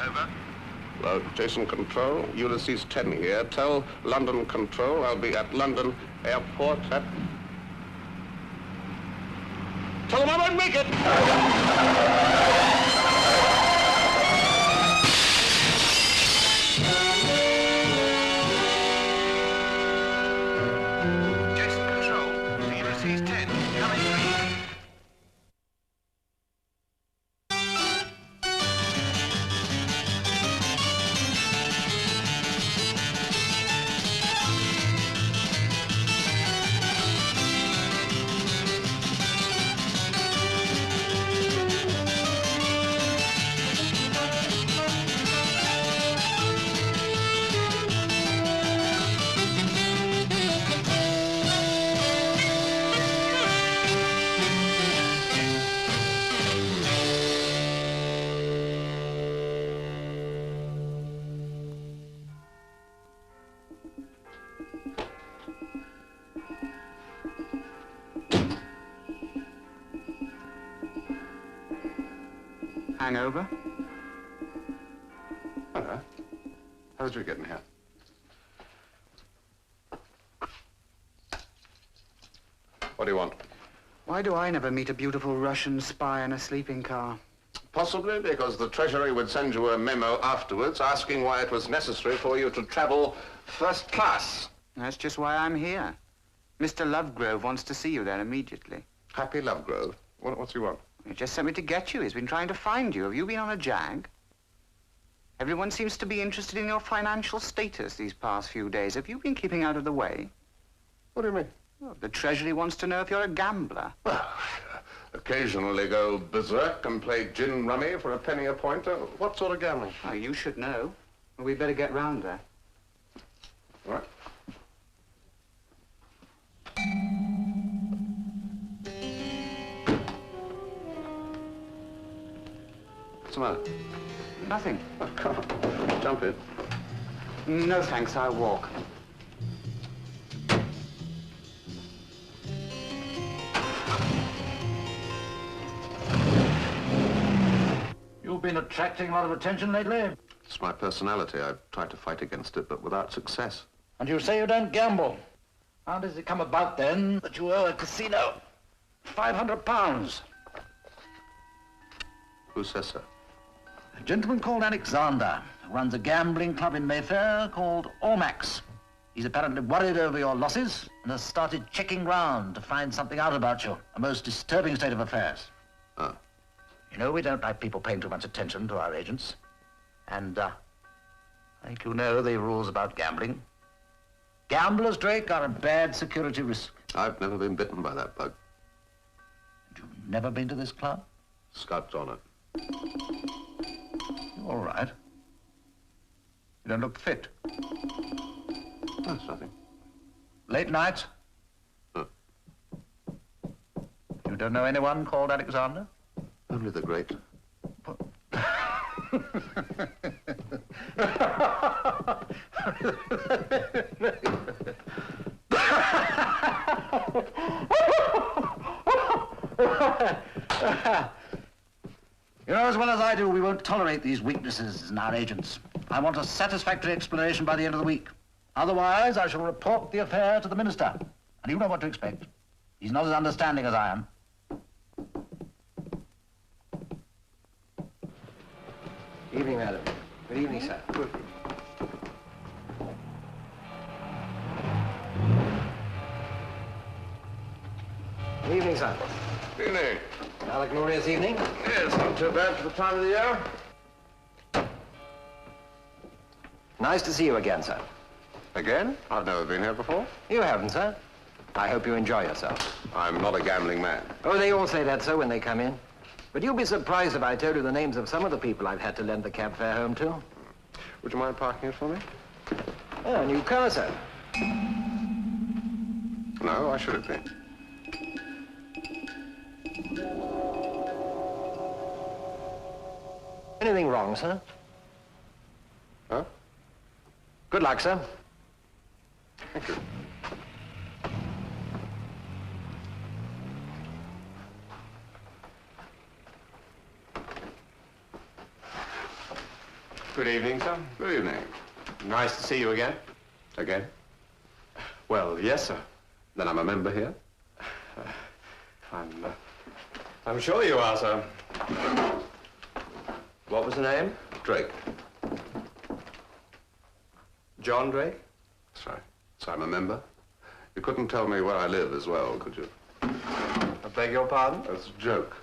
Over. Well, Jason Control, Ulysses 10 here. Tell London Control I'll be at London Airport at... Tell them I won't make it! Jason Control to Ulysses 10. Coming green. Hangover? Hello. How did you get in here? What do you want? Why do I never meet a beautiful Russian spy in a sleeping car? Possibly because the Treasury would send you a memo afterwards asking why it was necessary for you to travel first class. That's just why I'm here. Mr. Lovegrove wants to see you there immediately. Happy Lovegrove. What's he want? He just sent me to get you. He's been trying to find you. Have you been on a jag? Everyone seems to be interested in your financial status these past few days. Have you been keeping out of the way? What do you mean? Well, the Treasury wants to know if you're a gambler. Well, occasionally go berserk and play gin rummy for a penny a pointer. What sort of gambling? Oh, you should know. Well, we'd better get round there. All right. What's the matter? Nothing. Oh, come on. Jump in. No, thanks. I'll walk. You've been attracting a lot of attention lately. It's my personality. I've tried to fight against it, but without success. And you say you don't gamble. How does it come about, then, that you owe a casino £500? Who says so? A gentleman called Alexander who runs a gambling club in Mayfair called Ormax. He's apparently worried over your losses and has started checking round to find something out about you. A most disturbing state of affairs. Oh. You know, we don't like people paying too much attention to our agents. And, I think you know the rules about gambling. Gamblers, Drake, are a bad security risk. I've never been bitten by that bug. And you've never been to this club? Scout's on it. All right. You don't look fit. That's nothing. Late nights? Huh. You don't know anyone called Alexander? Only the great. You know as well as I do, we won't tolerate these weaknesses in our agents. I want a satisfactory explanation by the end of the week. Otherwise, I shall report the affair to the minister. And you know what to expect. He's not as understanding as I am. Evening, madam. Good evening, sir. Good. Good evening, sir. Evening. Another glorious evening. Yes, not too bad for the time of the year. Nice to see you again, sir. Again? I've never been here before. You haven't, sir. I hope you enjoy yourself. I'm not a gambling man. Oh, they all say that, sir, when they come in. But you'll be surprised if I told you the names of some of the people I've had to lend the cab fare home to. Would you mind parking it for me? Oh, a new car, sir. No, why should it be? Anything wrong, sir? Huh? Good luck, sir. Thank you. Good evening, sir. Good evening. Nice to see you again. Again? Well, yes, sir. Then I'm a member here? I'm sure you are, sir. What was the name? Drake. John Drake? That's right. So I'm a member? You couldn't tell me where I live as well, could you? I beg your pardon? That's a joke.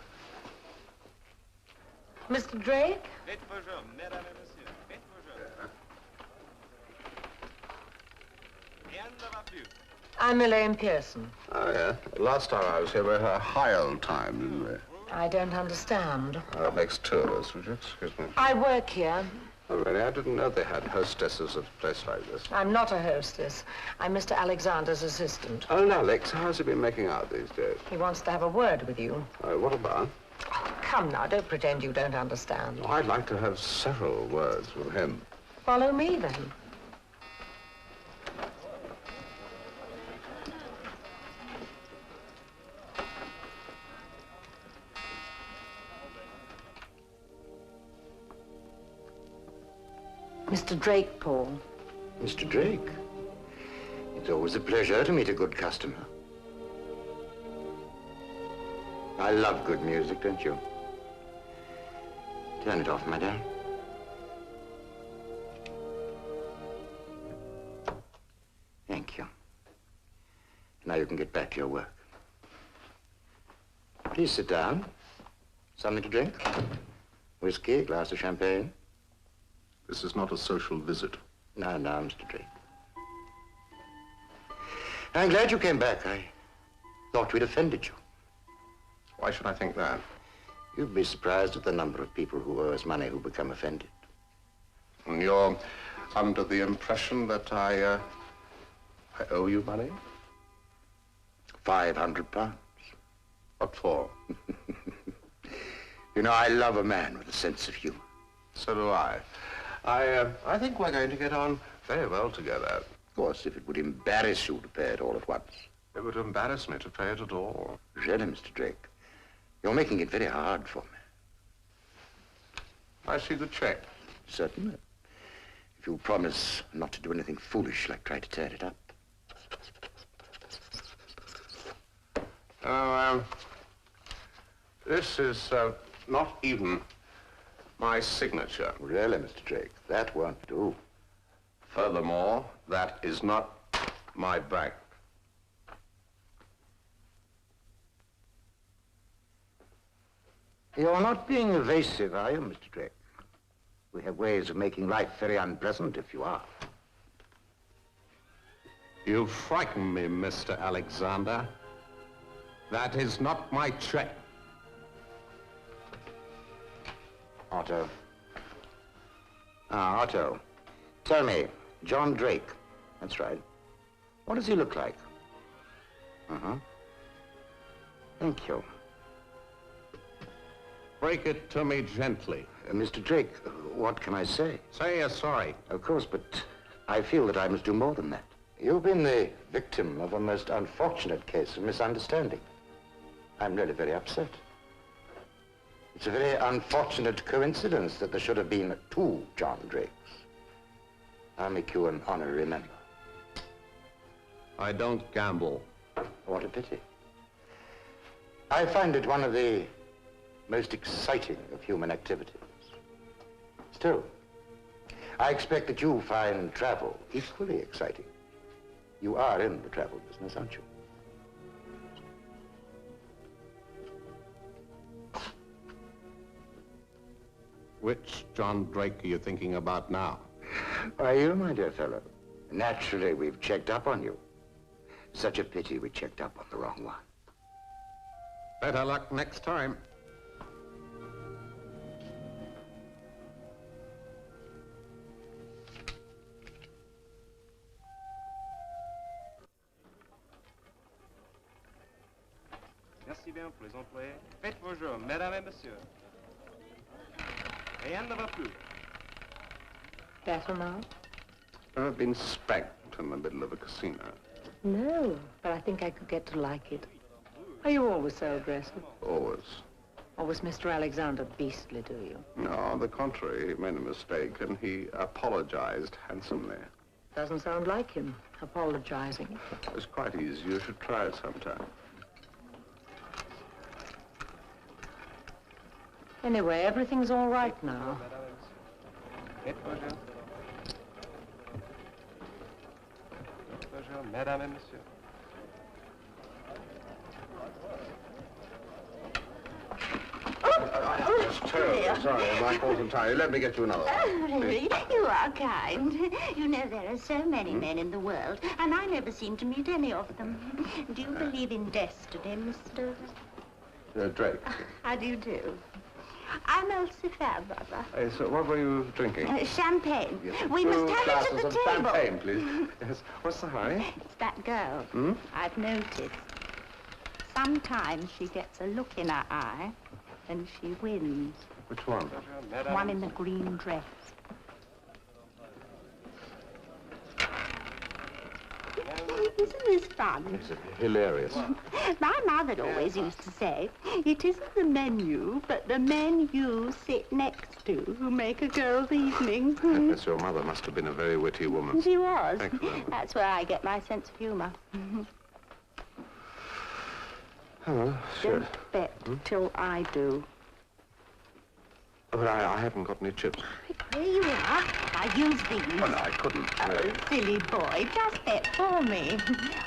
Mr. Drake? I'm Elaine Pearson. Oh, yeah. Last time I was here, we had a high old time, didn't we? I don't understand. Oh, that makes two of us, would you excuse me? I work here. Oh, really? I didn't know they had hostesses at a place like this. I'm not a hostess. I'm Mr. Alexander's assistant. Oh, Alex, how's he been making out these days? He wants to have a word with you. What about? Oh, come now, don't pretend you don't understand. I'd like to have several words with him. Follow me, then. Mr. Drake, Paul. Mr. Drake, it's always a pleasure to meet a good customer. I love good music, don't you? Turn it off, madam. Thank you. Now you can get back to your work. Please sit down. Something to drink? Whiskey, a glass of champagne? This is not a social visit. No, Mr. Drake. I'm glad you came back. I thought we'd offended you. Why should I think that? You'd be surprised at the number of people who owe us money who become offended. And you're under the impression that I owe you money? £500. What for? You know, I love a man with a sense of humor. So do I. I think we're going to get on very well together. Of course, if it would embarrass you to pay it all at once. It would embarrass me to pay it at all. Really, Mr. Drake, you're making it very hard for me. I see the check. Certainly. If you promise not to do anything foolish like try to tear it up. This is not even my signature. Really, Mr. Drake, that won't do. Furthermore, that is not my bank. You're not being evasive, are you, Mr. Drake? We have ways of making life very unpleasant if you are. You frighten me, Mr. Alexander. That is not my check. Otto. Otto. Tell me, John Drake. That's right. What does he look like? Uh-huh. Thank you. Break it to me gently. Mr. Drake, what can I say? Say you're sorry. Of course, but I feel that I must do more than that. You've been the victim of a most unfortunate case of misunderstanding. I'm really very upset. It's a very unfortunate coincidence that there should have been two John Drakes. I'll make you an honorary member. I don't gamble. What a pity. I find it one of the most exciting of human activities. Still, I expect that you find travel equally exciting. You are in the travel business, aren't you? Which John Drake are you thinking about now? Why, you, my dear fellow. Naturally, we've checked up on you. Such a pity we checked up on the wrong one. Better luck next time. Merci bien pour les employés. Faites vos jours, mesdames et messieurs. Rien ne va plus. Better now? Ever been spanked in the middle of a casino? No, but I think I could get to like it. Are you always so aggressive? Always. Or was Mr. Alexander beastly to you? No, on the contrary, he made a mistake and he apologized handsomely. Doesn't sound like him, apologizing. It's quite easy. You should try it sometime. Anyway, everything's all right now. Faites vos jeux. Faites vos jeux, mesdames et messieurs. It's terrible. Sorry, my fault entirely. Let me get you another one. Oh, really? You are kind. You know, there are so many men in the world, and I never seem to meet any of them. Do you believe in destiny, Mr. Drake. How do you do? I'm Elsie Fairbrother. Hey, so what were you drinking? Champagne. Yes, We must have it at glasses the of table. champagne, please. Yes. What's the hurry? It's that girl. Hmm? I've noticed. Sometimes she gets a look in her eye, and she wins. Which one? One in the green dress. Isn't this fun? It's hilarious. My mother always used to say, it isn't the menu, but the men you sit next to who make a girl's evening. Yes, your mother must have been a very witty woman. She was. Thank you very much. That's where I get my sense of humor. Oh, sure. Don't bet till I do. But I haven't got any chips. Here you are. I use these. Well, no, I couldn't. Oh, silly boy, just bet for me.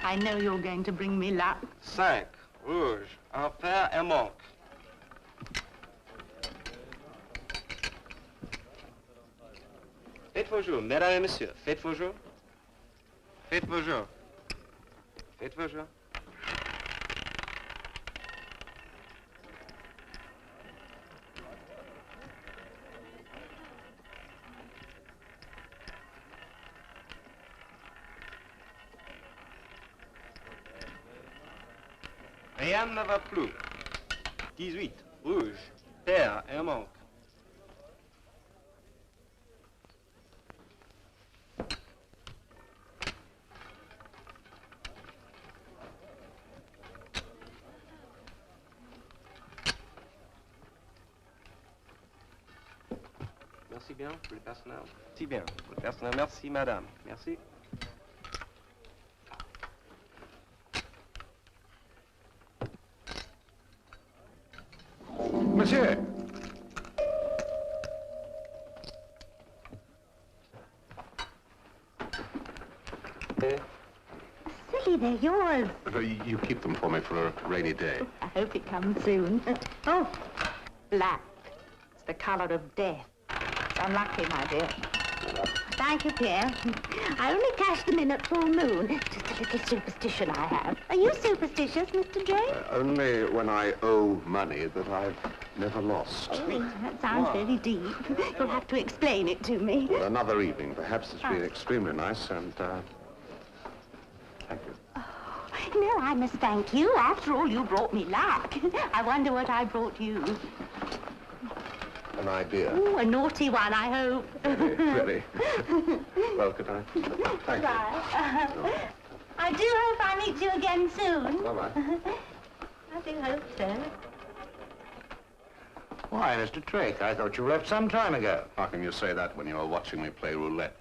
I know you're going to bring me luck. 5, rouge, impair et manque. Faites vos jeux, mesdames et messieurs. Faites vos jeux. Faites vos jeux. Faites vos jeux. Rien ne va plus. 18, rouge, pair et manque. Merci bien pour le personnel. Si bien pour le personnel. Merci, madame. Merci. Monsieur! Silly, they're yours. You keep them for me for a rainy day. I hope it comes soon. Oh, black. It's the color of death. It's unlucky, my dear. Thank you, Pierre. I only cash them in at full moon. Just a little superstition I have. Are you superstitious, Mr. Drake? Only when I owe money that I've never lost. Oh, that sounds very deep. You'll have to explain it to me. Well, another evening, perhaps. It's been extremely nice, and, thank you. No, I must thank you. After all, you brought me luck. I wonder what I brought you. An idea. Ooh, a naughty one, I hope. Really? Well, good night. Thank you. Bye. I do hope I meet you again soon. Bye-bye. I do hope so. Why, Mr. Drake, I thought you left some time ago. How can you say that when you're watching me play roulette?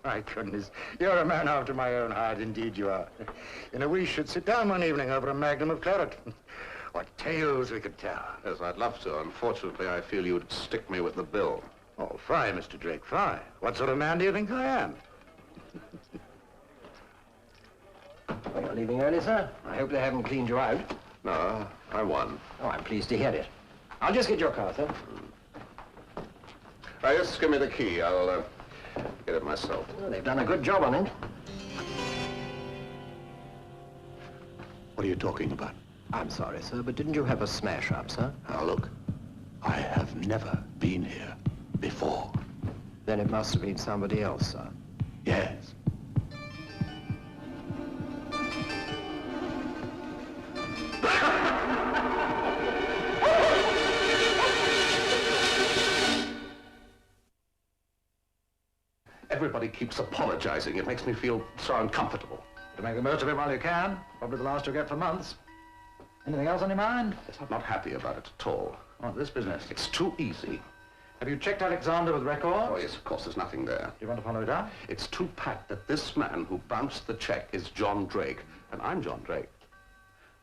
My goodness, you're a man after my own heart, indeed you are. You know, we should sit down one evening over a magnum of claret. What tales we could tell. Yes, I'd love to. Unfortunately, I feel you'd stick me with the bill. Oh, fie, Mr. Drake, fie. What sort of man do you think I am? Well, you're leaving early, sir. I hope they haven't cleaned you out. No, I won. Oh, I'm pleased to hear it. I'll just get your car, sir. Just give me the key. I'll get it myself. Well, they've done a good job on it. What are you talking about? I'm sorry, sir, but didn't you have a smash-up, sir? Now, look, I have never been here before. Then it must have been somebody else, sir. Yes. Everybody keeps apologizing. It makes me feel so uncomfortable. To make the most of it while you can. Probably the last you'll get for months. Anything else on your mind? Yes, I'm not happy about it at all. Oh, this business. It's too easy. Have you checked Alexander with records? Oh, yes, of course, there's nothing there. Do you want to follow it up? It's too pat that this man who bounced the check is John Drake, and I'm John Drake.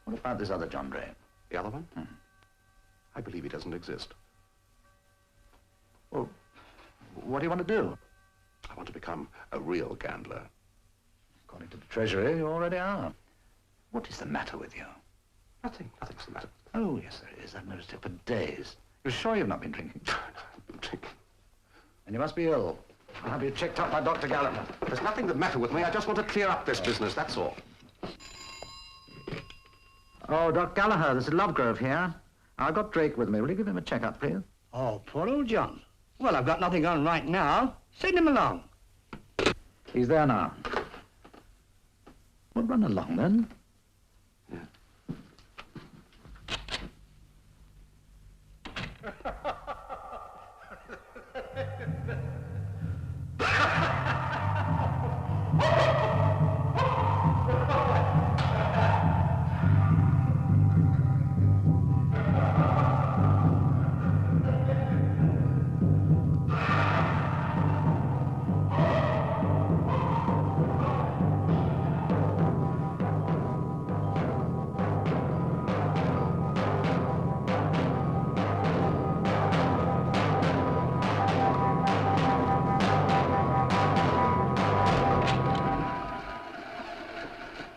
What about this other John Drake? The other one? I believe he doesn't exist. Well, what do you want to do? I want to become a real gambler. According to the Treasury, you already are. What is the matter with you? Nothing's the matter. Oh, yes, there is. I've noticed it for days. You're sure you've not been drinking? I've been drinking. And you must be ill. I'll have you checked up by Dr. Gallagher. There's nothing the matter with me. I just want to clear up this business, that's all. Oh, Doc Gallagher, this is Lovegrove here. I've got Drake with me. Will you give him a checkup, please? Oh, poor old John. Well, I've got nothing on right now. Send him along. He's there now. Well, run along, then.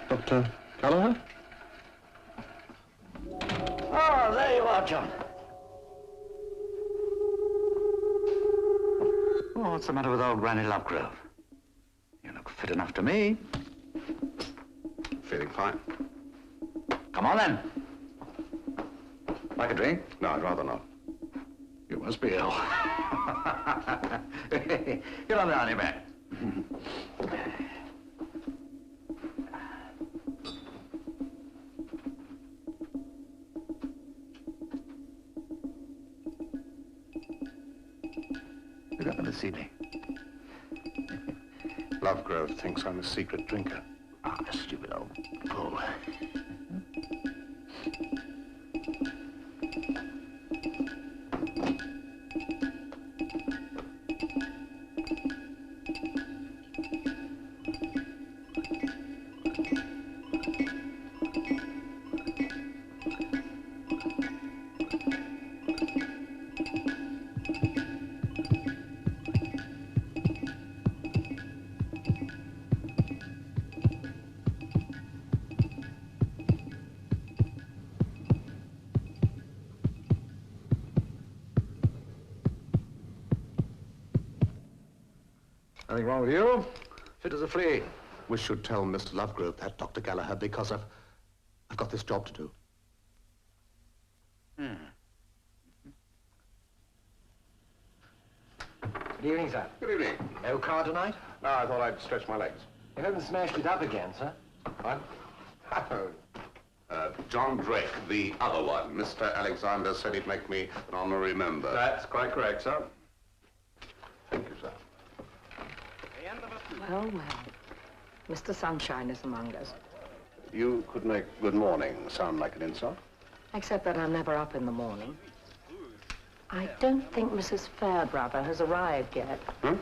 Dr. Gallagher? Oh, there you are, John. Oh, what's the matter with old Granny Lovegrove? You look fit enough to me. Feeling fine. Come on, then. Like a drink? No, I'd rather not. You must be ill. Get on down your back. Look up at the ceiling. Lovegrove thinks I'm a secret drinker. Ah, stupid old fool. Nothing wrong with you? Fit as a flea. We should tell Miss Lovegrove that, Dr. Gallagher, because I've got this job to do. Good evening, sir. Good evening. No car tonight? No, I thought I'd stretch my legs. You haven't smashed it up again, sir. What? John Drake, the other one. Mr. Alexander said he'd make me an honorary member. That's quite correct, sir. Thank you, sir. Well, well. Mr. Sunshine is among us. You could make good morning sound like an insult. Except that I'm never up in the morning. I don't think Mrs. Fairbrother has arrived yet. Hmm?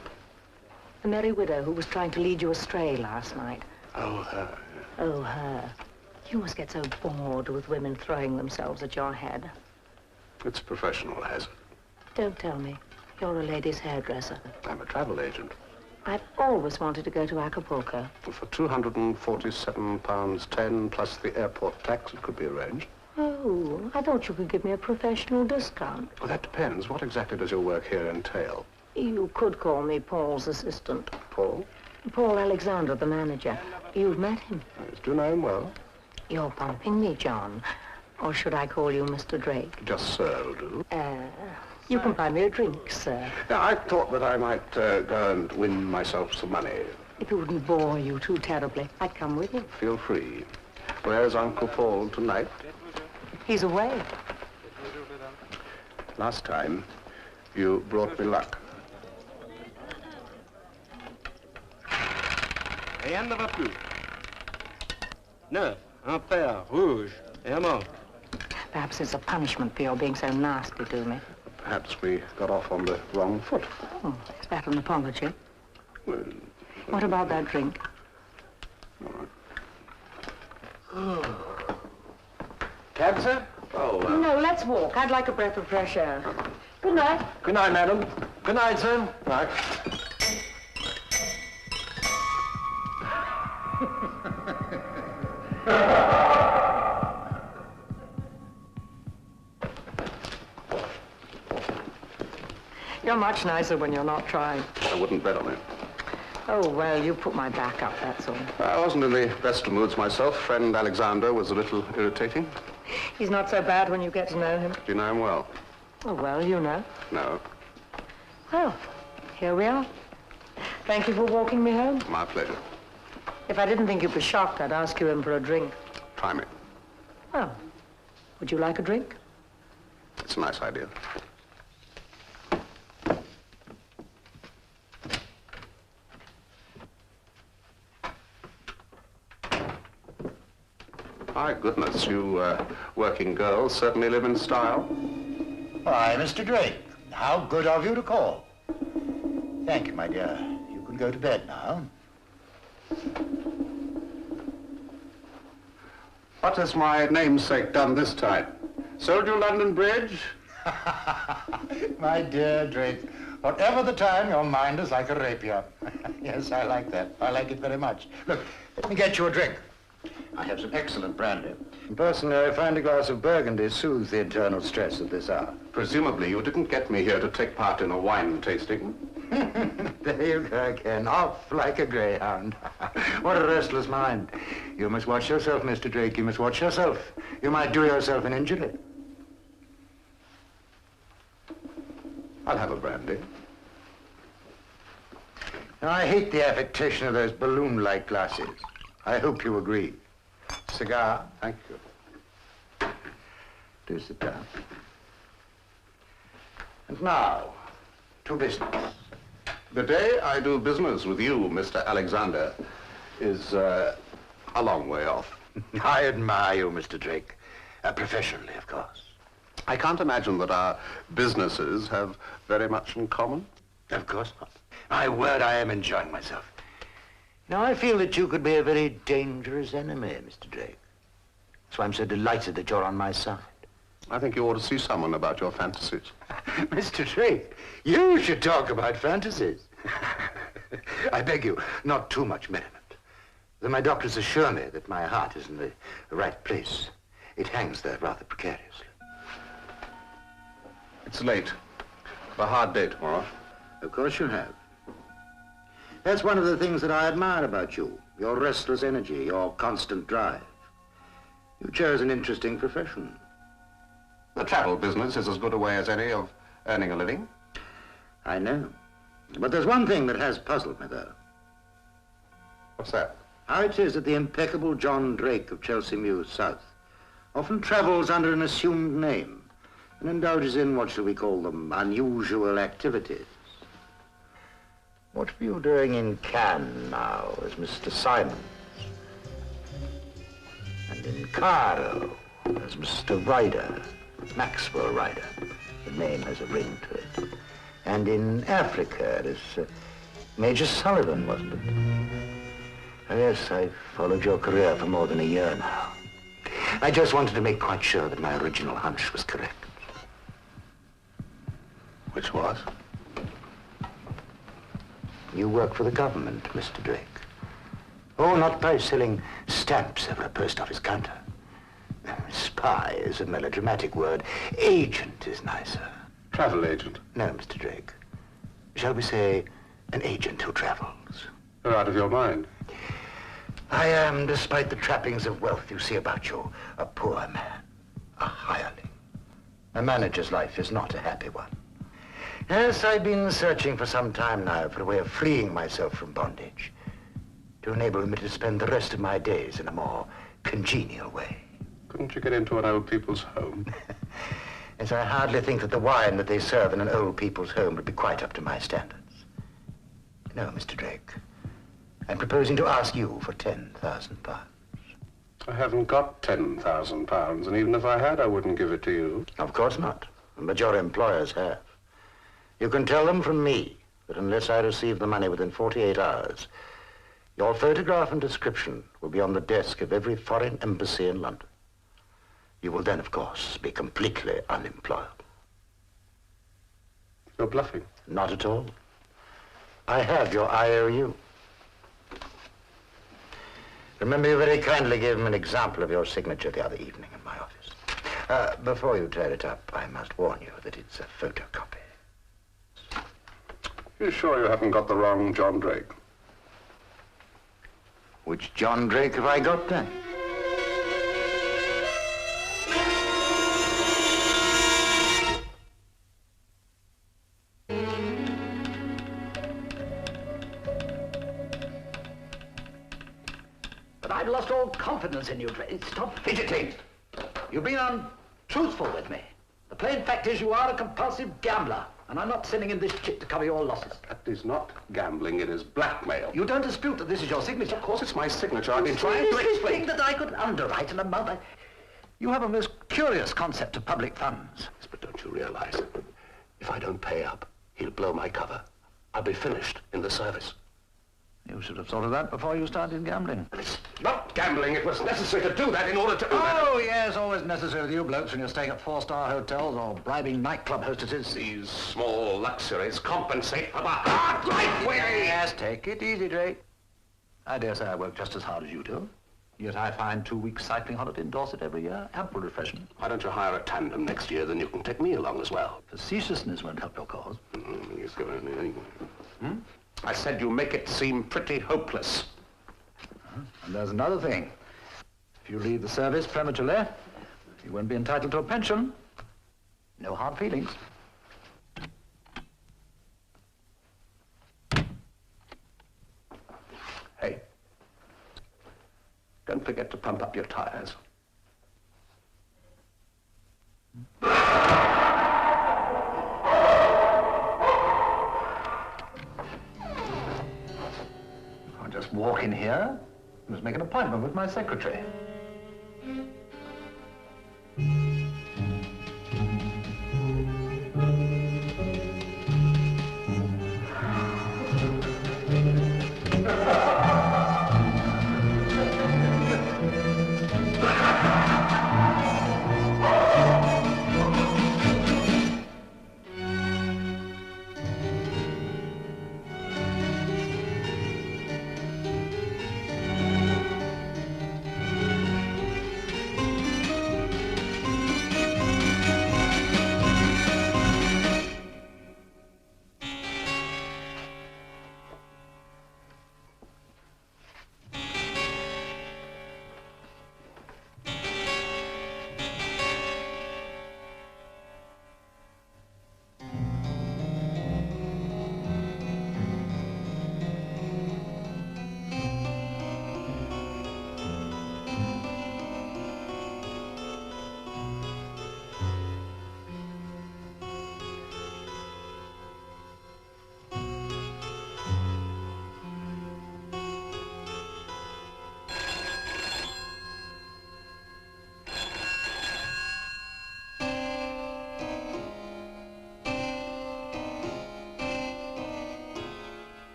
The merry widow who was trying to lead you astray last night. Oh, her. Oh, her. You must get so bored with women throwing themselves at your head. It's a professional hazard. Don't tell me. You're a lady's hairdresser. I'm a travel agent. I've always wanted to go to Acapulco. For £247.10 plus the airport tax, it could be arranged. Oh, I thought you could give me a professional discount. Well, that depends. What exactly does your work here entail? You could call me Paul's assistant. Paul? Paul Alexander, the manager. You've met him. Yes, do you know him well? You're pumping me, John. Or should I call you Mr. Drake? Just sir will do. You can buy me a drink, sir. Yeah, I thought that I might go and win myself some money. If it wouldn't bore you too terribly, I'd come with you. Feel free. Where's Uncle Paul tonight? He's away. Last time, you brought me luck. Rien ne va plus. 9, un pair, rouge et un mort. Perhaps it's a punishment for your being so nasty to me. Perhaps we got off on the wrong foot. Oh, is that an apology? Well, What about that drink? Cab, sir? oh, No, let's walk. I'd like a breath of fresh air. Good night. Good night, madam. Good night, sir. right. You're much nicer when you're not trying. I wouldn't bet on it. Oh, well, you put my back up, that's all. I wasn't in the best of moods myself. Friend Alexander was a little irritating. He's not so bad when you get to know him. Do you know him well? Oh, well, you know. No. Well, here we are. Thank you for walking me home. My pleasure. If I didn't think you'd be shocked, I'd ask you in for a drink. Try me. Oh, would you like a drink? It's a nice idea. My goodness, you working girls certainly live in style. Why, Mr. Drake, how good of you to call. Thank you, my dear. You can go to bed now. What has my namesake done this time? Sold you London Bridge? My dear Drake, whatever the time, your mind is like a rapier. Yes, I like that. I like it very much. Look, let me get you a drink. I have some excellent brandy. Personally, I find a glass of Burgundy soothes the internal stress of this hour. Presumably you didn't get me here to take part in a wine tasting. There you go again, off like a greyhound. What a restless mind. You must watch yourself, Mr. Drake. You must watch yourself. You might do yourself an injury. I'll have a brandy. Now, I hate the affectation of those balloon-like glasses. I hope you agree. Cigar? Thank you. Do sit down. And now, to business. The day I do business with you, Mr. Alexander, is a long way off. I admire you, Mr. Drake. Professionally, of course. I can't imagine that our businesses have very much in common. Of course not. My word, I am enjoying myself. Now, I feel that you could be a very dangerous enemy, Mr. Drake. That's why I'm so delighted that you're on my side. I think you ought to see someone about your fantasies. Mr. Drake, you should talk about fantasies. I beg you, not too much merriment. Though my doctors assure me that my heart is in the right place. It hangs there rather precariously. It's late. A hard day tomorrow. Of course you have. That's one of the things that I admire about you. Your restless energy, your constant drive. You chose an interesting profession. The travel business is as good a way as any of earning a living. I know. But there's one thing that has puzzled me, though. What's that? How it is that the impeccable John Drake of Chelsea Mews South often travels under an assumed name and indulges in, what shall we call them, unusual activities. What were you doing in Cannes now as Mr. Simons? And in Cairo as Mr. Ryder, Maxwell Ryder. The name has a ring to it. And in Africa as Major Sullivan, wasn't it? Oh, yes, I've followed your career for more than a year now. I just wanted to make quite sure that my original hunch was correct. Which was? You work for the government, Mr. Drake. Oh, not by selling stamps over a post office counter. Spy is a melodramatic word. Agent is nicer. Travel agent? No, Mr. Drake. Shall we say an agent who travels? You're out of your mind. I am, despite the trappings of wealth you see about you, a poor man, a hireling. A manager's life is not a happy one. Yes, I've been searching for some time now for a way of freeing myself from bondage, to enable me to spend the rest of my days in a more congenial way. Couldn't you get into an old people's home? Yes, I hardly think that the wine that they serve in an old people's home would be quite up to my standards. No, Mr. Drake. I'm proposing to ask you for £10,000. I haven't got £10,000, and even if I had, I wouldn't give it to you. Of course not. But your employers have. You can tell them from me that unless I receive the money within 48 hours, your photograph and description will be on the desk of every foreign embassy in London. You will then, of course, be completely unemployable. You're bluffing. Not at all. I have your IOU. Remember, you very kindly gave him an example of your signature the other evening in my office. Before you tear it up, I must warn you that it's a photocopy. You sure you haven't got the wrong John Drake? Which John Drake have I got then? But I've lost all confidence in you. Stop fidgeting. You've been untruthful with me. The plain fact is you are a compulsive gambler, and I'm not sending in this chit to cover your losses. That is not gambling, it is blackmail. You don't dispute that this is your signature? Of course it's my signature. I've been trying to explain. That I could underwrite an amount. You have a most curious concept of public funds. Yes, but don't you realize, if I don't pay up, he'll blow my cover. I'll be finished in the service. You should have thought of that before you started gambling. It's not gambling. It was necessary to do that in order to... Oh, yes, always necessary with you blokes when you're staying at four-star hotels or bribing nightclub hostesses. These small luxuries compensate for the hard life we lead. Yes, take it easy, Drake. I dare say I work just as hard as you do. Yet I find 2 weeks cycling holiday in Dorset every year ample refreshment. Why don't you hire a tandem next year, then you can take me along as well. Facetiousness won't help your cause. I said you make it seem pretty hopeless. And there's another thing. If you leave the service prematurely, you won't be entitled to a pension. No hard feelings. Hey, don't forget to pump up your tires. I'll just walk in here and just make an appointment with my secretary.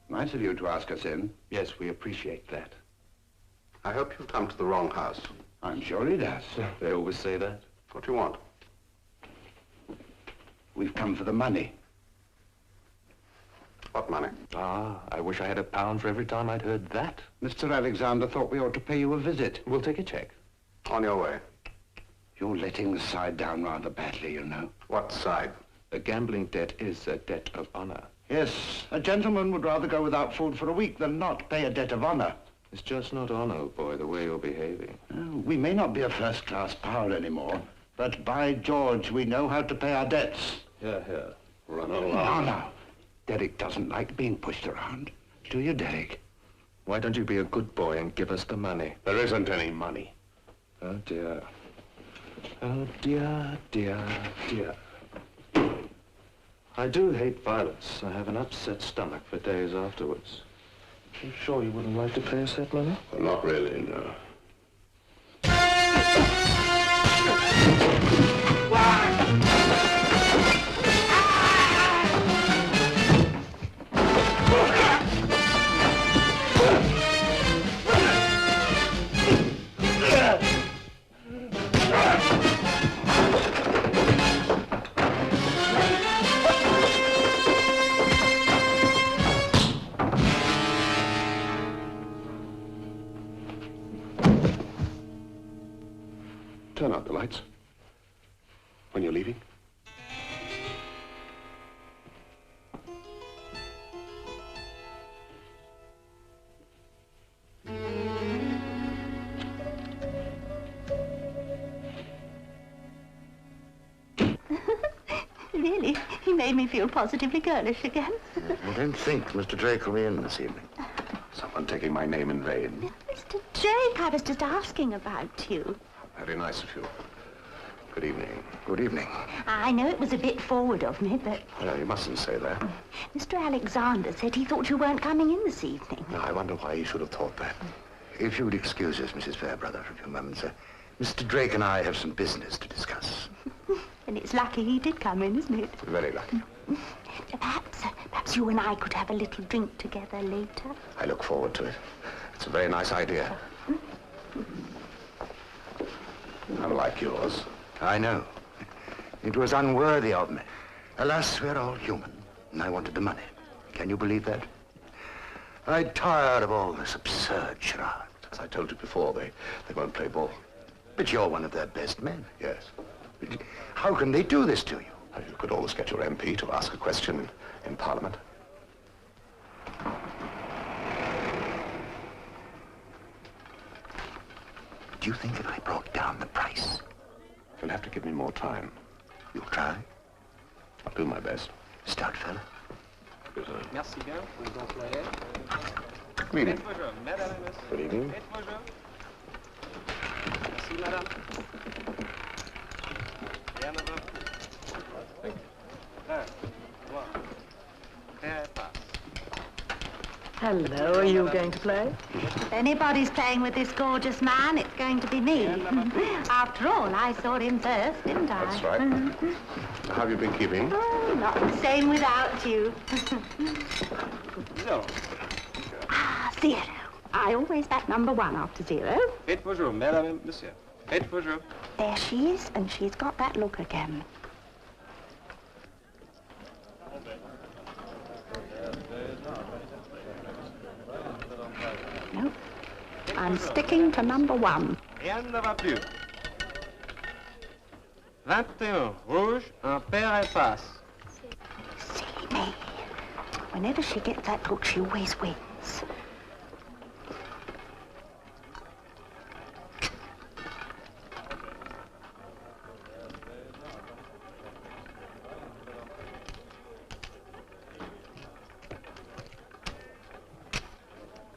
Nice of you to ask us in. Yes, we appreciate that. I hope you've come to the wrong house. I'm sure he does. They always say that. What do you want? We've come for the money. What money? Ah, I wish I had £1 for every time I'd heard that. Mr. Alexander thought we ought to pay you a visit. We'll take a check. On your way. You're letting the side down rather badly, you know. What side? A gambling debt is a debt of honor. Yes, a gentleman would rather go without food for a week than not pay a debt of honor. It's just not honor, boy, the way you're behaving. We may not be a first-class power anymore, but by George, we know how to pay our debts. Here, here. Run along. Now. Derek doesn't like being pushed around. Do you, Derek? Why don't you be a good boy and give us the money? There isn't any money. Oh, dear. Oh, dear, dear, dear. I do hate violence. I have an upset stomach for days afterwards. You sure you wouldn't like to pay us that money? Well, not really, no. Turn out the lights. When you're leaving. Really, he made me feel positively girlish again. I don't think Mr. Drake will be in this evening. Someone taking my name in vain. Mr. Drake, I was just asking about you. Very nice of you. Good evening. Good evening. I know it was a bit forward of me, but No, you mustn't say that. Mr. Alexander said he thought you weren't coming in this evening. No, I wonder why he should have thought that. If you would excuse us, Mrs. Fairbrother, for a few moments, Mr. Drake and I have some business to discuss. And it's lucky he did come in, isn't it? Very lucky. Perhaps you and I could have a little drink together later. I look forward to it. It's a very nice idea. Unlike yours. I know. It was unworthy of me. Alas, we're all human, and I wanted the money. Can you believe that? I'm tired of all this absurd charade. As I told you before, they won't play ball. But you're one of their best men. Yes. How can they do this to you? You could always get your MP to ask a question in Parliament. Do you think if I brought down the price? You'll have to give me more time. You'll try? I'll do my best. Stout fella. Merci bien pour les employés. Good evening. Faites vos jeux, mesdames et messieurs. Good evening. Faites vos jeux. Merci, madame. Rien à voir. Thank you. Un, trois, et passe. Hello, are you going to play? If anybody's playing with this gorgeous man, it's going to be me. After all, I saw him first, didn't I? That's right. How have you been keeping? Oh, not the same without you. Zero. Zero. I always back number one after zero. Faites vos jeux, mesdames et messieurs. Faites vos jeux. There she is, and she's got that look again. Nope. I'm sticking to number one. Rien ne va plus. 21, rouge, impair et passe. Silly me. Whenever she gets that look, she always wins.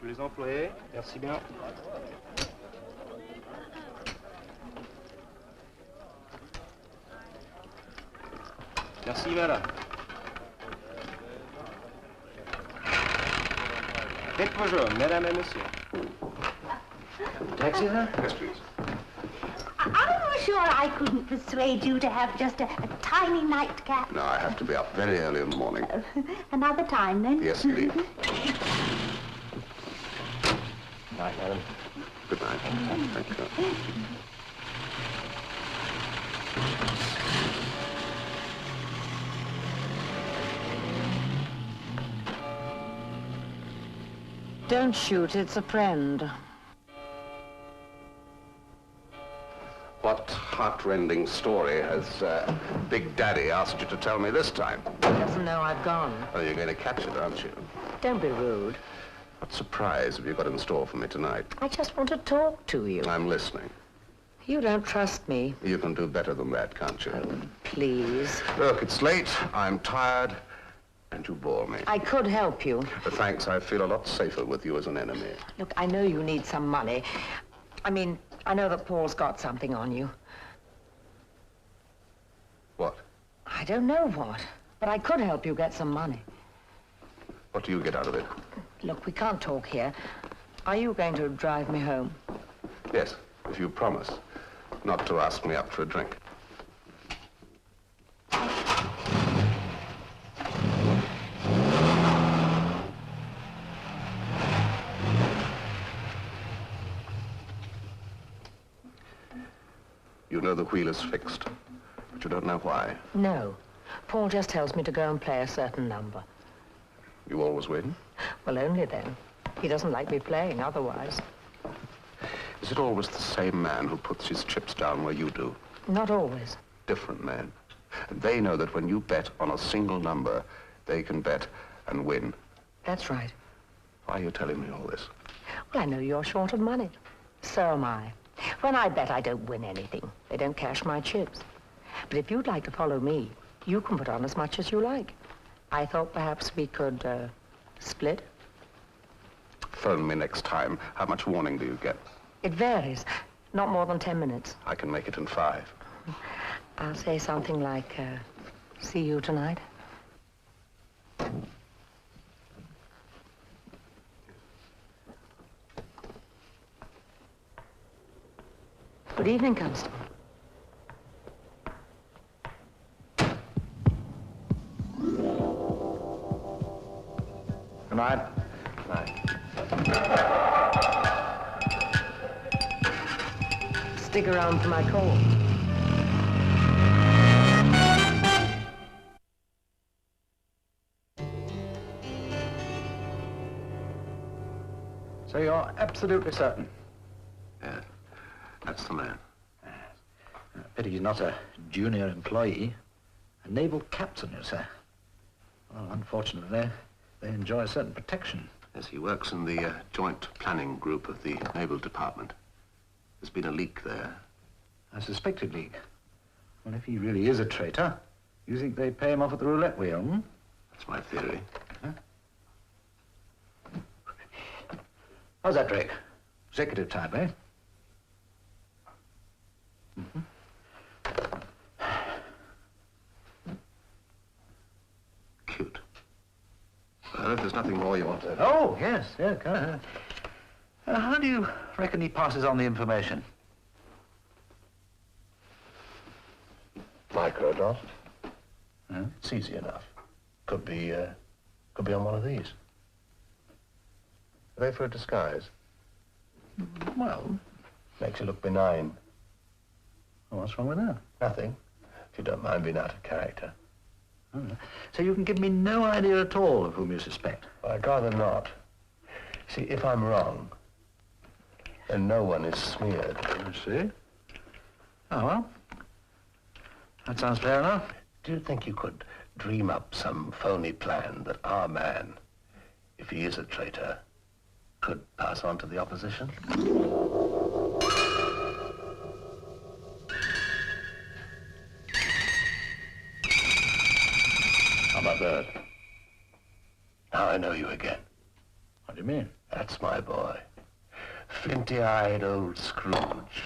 Tous les employés, merci bien. Merci, madame. Faites vos jeux, mesdames et messieurs. Taxi there? Yes, please. I'm sure I couldn't persuade you to have just a tiny nightcap. No, I have to be up very early in the morning. Another time, then? Yes, indeed. Night, madam. Good night. Thank you. Don't shoot, it's a friend. What heartrending story has Big Daddy asked you to tell me this time? He doesn't know I've gone. Oh, you're going to catch it, aren't you? Don't be rude. What surprise have you got in store for me tonight? I just want to talk to you. I'm listening. You don't trust me. You can do better than that, can't you? Oh, please. Look, it's late, I'm tired, and you bore me. I could help you. Thanks, I feel a lot safer with you as an enemy. Look, I know you need some money. I mean, I know that Paul's got something on you. What? I don't know what, but I could help you get some money. What do you get out of it? Look, we can't talk here. Are you going to drive me home? Yes, if you promise not to ask me up for a drink. You know the wheel is fixed, but you don't know why. No. Paul just tells me to go and play a certain number. You always win? Well, only then. He doesn't like me playing otherwise. Is it always the same man who puts his chips down where you do? Not always. Different men. And they know that when you bet on a single number, they can bet and win. That's right. Why are you telling me all this? Well, I know you're short of money. So am I. When I bet, I don't win anything. They don't cash my chips. But if you'd like to follow me, you can put on as much as you like. I thought perhaps we could, split. Phone me next time. How much warning do you get? It varies. Not more than 10 minutes. I can make it in 5. I'll say something like, see you tonight. Good evening, Constable. Good night. Stick around for my call. So you're absolutely certain? Yeah, that's the man. Pity he's not a junior employee. A naval captain, you say? Well, unfortunately, they enjoy a certain protection. Yes, he works in the joint planning group of the Naval Department. There's been a leak there. A suspected leak. Well, if he really is a traitor, you think they pay him off at the roulette wheel, hmm? That's my theory. Huh? How's that, Drake? Executive type, eh? Mm-hmm. Cute. Well, if there's nothing more you want to... Oh, yes, yeah, go ahead. How do you reckon he passes on the information? Microdot. It's easy enough. Could be on one of these. Are they for a disguise? Well... Makes you look benign. Well, what's wrong with that? Nothing, if you don't mind being out of character. Oh, so you can give me no idea at all of whom you suspect? Well, I'd rather not. See, if I'm wrong, then no one is smeared. I see. Oh, well. That sounds fair enough. Do you think you could dream up some phony plan that our man, if he is a traitor, could pass on to the opposition? How about that? Now I know you again. What do you mean? That's my boy. Flinty-eyed old Scrooge.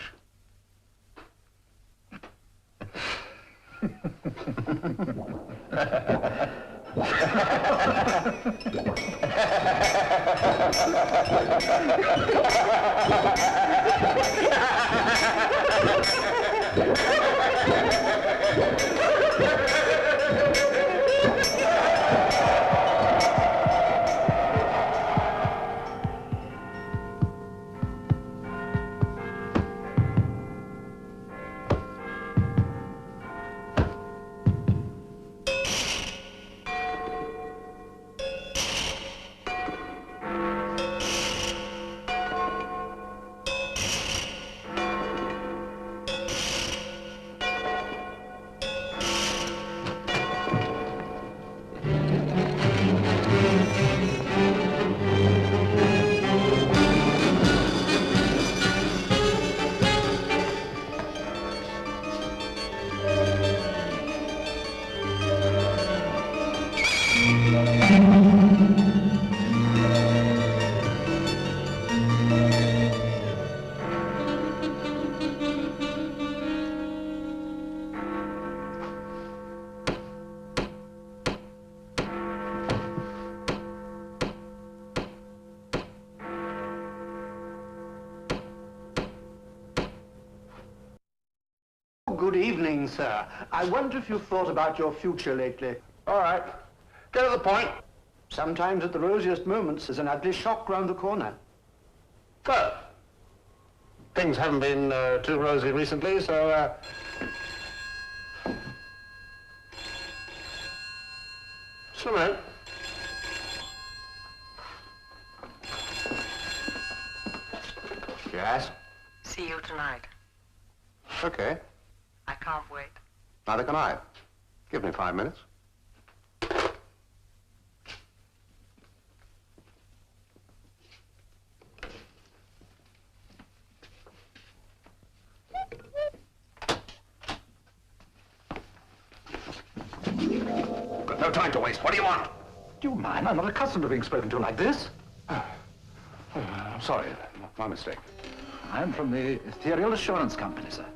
good evening, sir. I wonder if you've thought about your future lately. All right. Get to the point. Sometimes at the rosiest moments, there's an ugly shock round the corner. Well, things haven't been too rosy recently, so... Just a minute. Yes? See you tonight. Okay. I can't wait. Neither can I. Give me 5 minutes. Got no time to waste. What do you want? Do you mind? I'm not accustomed to being spoken to like this. I'm sorry. My mistake. I'm from the Ethereal Assurance Company, sir.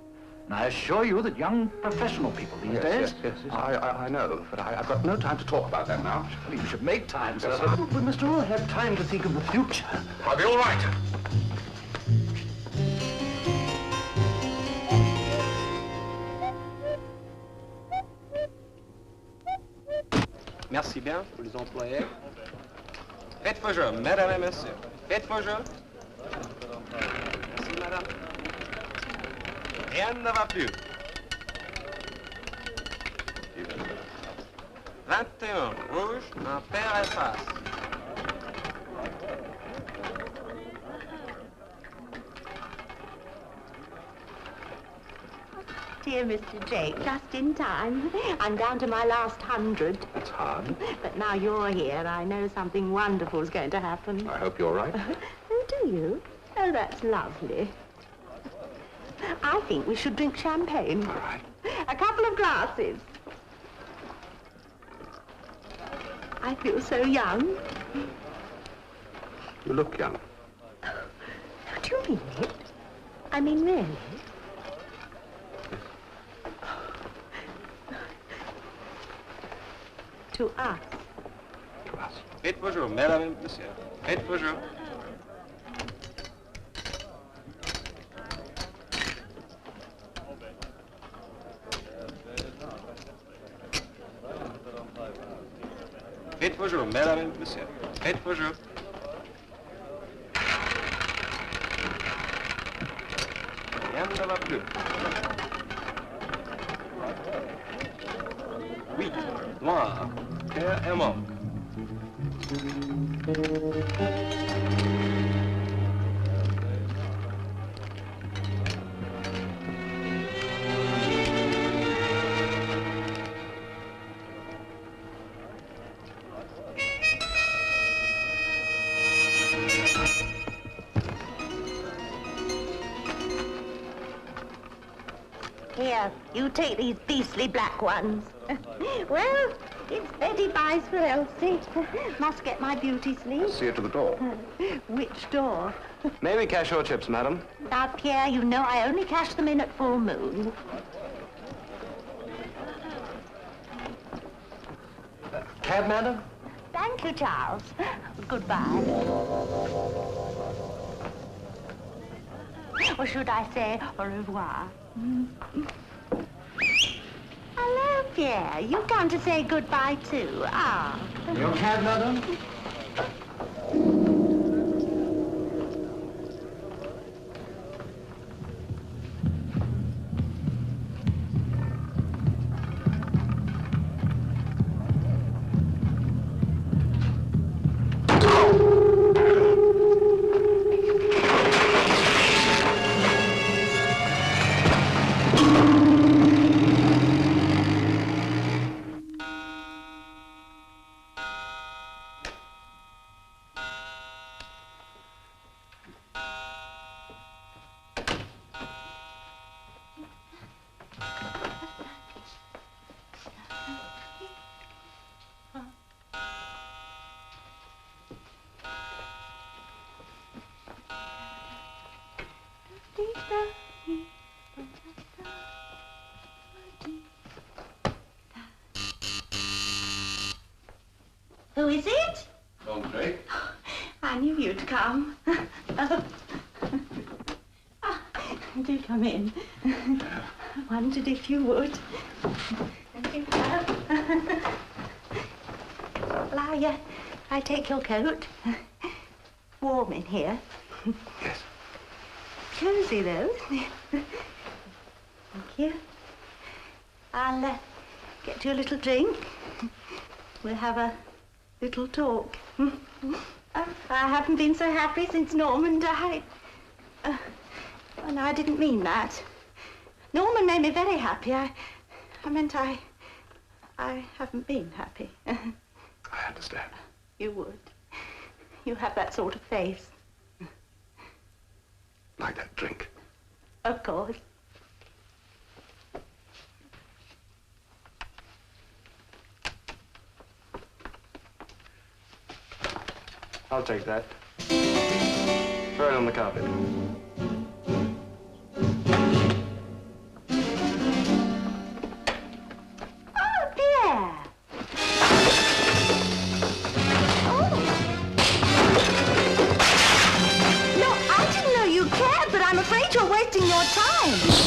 And I assure you that young professional people these days... Yes. I know, but I've got no time to talk about that now. Well, you should make time, sir. Yes, sir. We must all have time to think of the future. I'll be all right. Merci bien pour les employés. Faites vos jeux, mesdames et messieurs. Faites vos jeux. Merci, madame. Rien ne va plus. 21, rouge, un paire et face. Dear Mr. Jake, just in time. I'm down to my last 100. That's hard. But now you're here, I know something wonderful is going to happen. I hope you're right. Oh, do you? Oh, that's lovely. I think we should drink champagne. All right. A couple of glasses. I feel so young. You look young. Do you mean it? I mean, really? To us. To us. Faites vos jeux, mesdames et messieurs. Faites vos jeux. Faites vos jeux, mesdames et messieurs. Faites vos jeux. Rien ne va plus. 8, noir, cœur et mort. Here, you take these beastly black ones. Well, it's Betty buys for Elsie. Must get my beauty sleep. See you to the door. Which door? May we cash your chips, madam? Now, Pierre, you know I only cash them in at full moon. Cab, madam? Thank you, Charles. Goodbye. Or should I say au revoir? Hello, Pierre. You come to say goodbye, too. Ah. Your cab, madam? Who is it? Andre. I knew you'd come. Do come in. I wondered if you would. Thank you. Well, I take your coat. Warm in here. Yes. Cozy, though. Thank you. I'll get you a little drink. We'll have a little talk. I haven't been so happy since Norman died. Oh, no, I didn't mean that. Norman made me very happy. I meant I haven't been happy. I understand. You would. You have that sort of face. Like that drink. Of course. I'll take that. Throw it on the carpet. Oh, Pierre. No, I didn't know you cared, but I'm afraid you're wasting your time.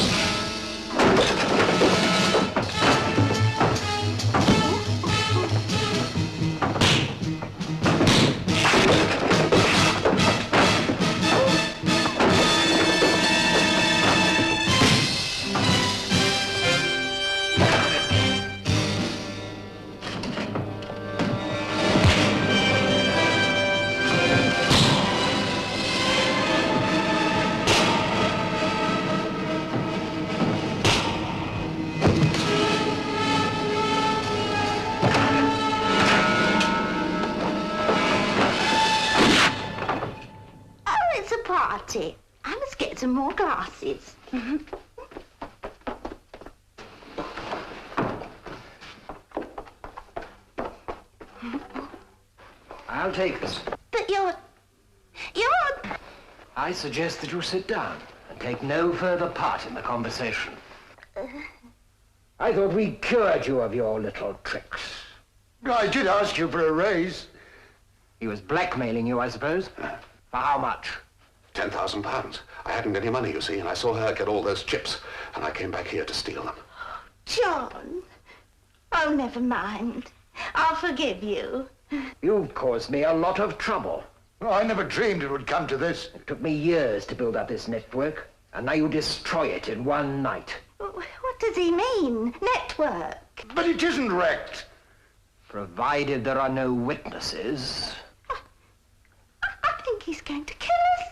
I must get some more glasses. I'll take this. But you're... I suggest that you sit down and take no further part in the conversation. I thought we cured you of your little tricks. I did ask you for a raise. He was blackmailing you, I suppose? For how much? £10,000. I hadn't any money, you see, and I saw her get all those chips, and I came back here to steal them. John. Oh, never mind. I'll forgive you. You've caused me a lot of trouble. Oh, I never dreamed it would come to this. It took me years to build up this network, and now you destroy it in one night. What does he mean? Network? But it isn't wrecked. Provided there are no witnesses. I think he's going to kill us.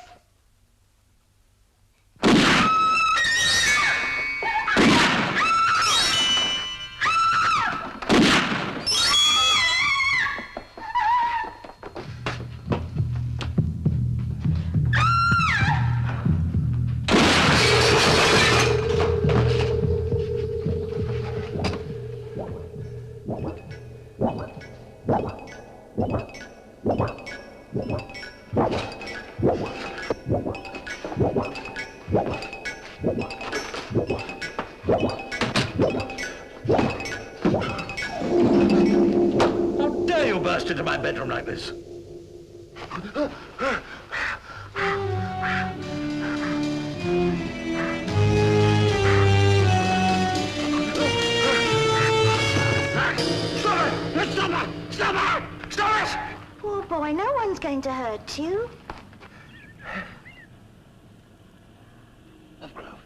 How dare you burst into my bedroom like this? Stop it! Poor boy, no one's going to hurt you. Lovegrove.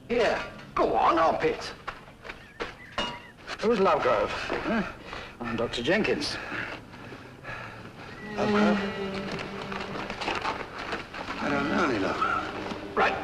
Here, go on, up it. Who's Lovegrove? Huh? I'm Dr. Jenkins. Lovegrove? I don't know any Lovegrove. Right.